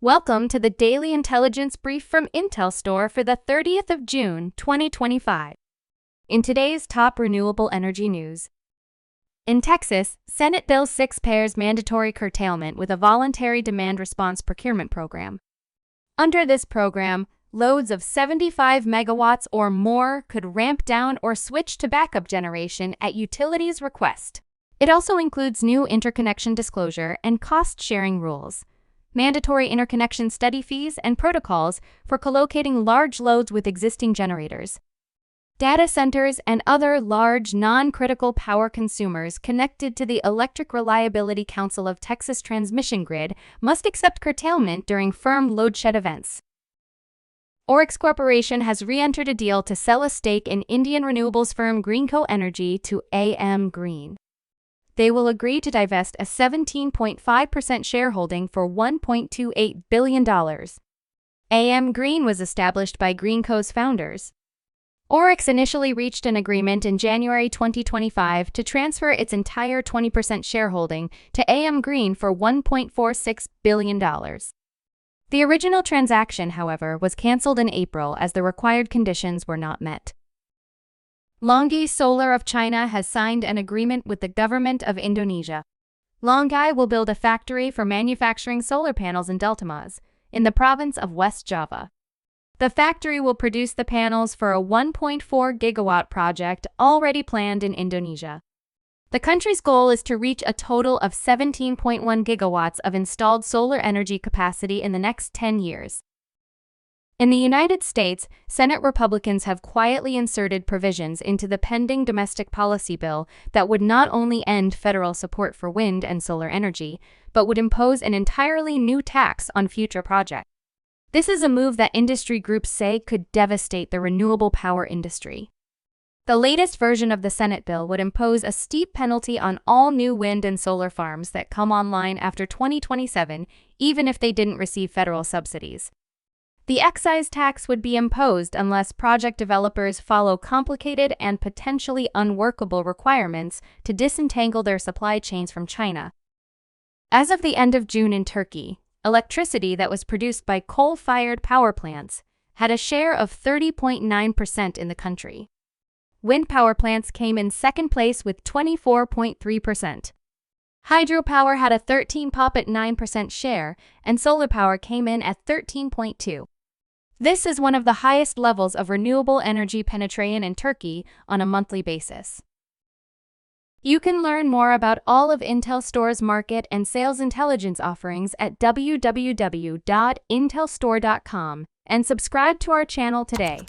Welcome to the Daily Intelligence Brief from IntelStor for the 30th of June, 2025. In today's top renewable energy news, in Texas, Senate Bill 6 pairs mandatory curtailment with a voluntary demand response procurement program. Under this program, loads of 75 megawatts or more could ramp down or switch to backup generation at utilities' request. It also includes new interconnection disclosure and cost-sharing rules, mandatory interconnection study fees, and protocols for co-locating large loads with existing generators. Data centers and other large non-critical power consumers connected to the Electric Reliability Council of Texas transmission grid must accept curtailment during firm loadshed events. ORIX Corporation has re-entered a deal to sell a stake in Indian renewables firm Greenko Energy to AM Green. They will agree to divest a 17.5% shareholding for $1.28 billion. AM Green was established by Greenko's founders. ORIX initially reached an agreement in January 2025 to transfer its entire 20% shareholding to AM Green for $1.46 billion. The original transaction, however, was canceled in April as the required conditions were not met. LONGi Solar of China has signed an agreement with the government of Indonesia. LONGi will build a factory for manufacturing solar panels in Deltamas, in the province of West Java. The factory will produce the panels for a 1.4 gigawatt project already planned in Indonesia. The country's goal is to reach a total of 17.1 gigawatts of installed solar energy capacity in the next 10 years. In the United States, Senate Republicans have quietly inserted provisions into the pending domestic policy bill that would not only end federal support for wind and solar energy, but would impose an entirely new tax on future projects. This is a move that industry groups say could devastate the renewable power industry. The latest version of the Senate bill would impose a steep penalty on all new wind and solar farms that come online after 2027, even if they didn't receive federal subsidies. The excise tax would be imposed unless project developers follow complicated and potentially unworkable requirements to disentangle their supply chains from China. As of the end of June in Turkey, electricity that was produced by coal-fired power plants had a share of 30.9% in the country. Wind power plants came in second place with 24.3%. Hydropower had a 13.9% share, and solar power came in at 13.2%. This is one of the highest levels of renewable energy penetration in Turkey on a monthly basis. You can learn more about all of IntelStor's market and sales intelligence offerings at www.intelstor.com and subscribe to our channel today.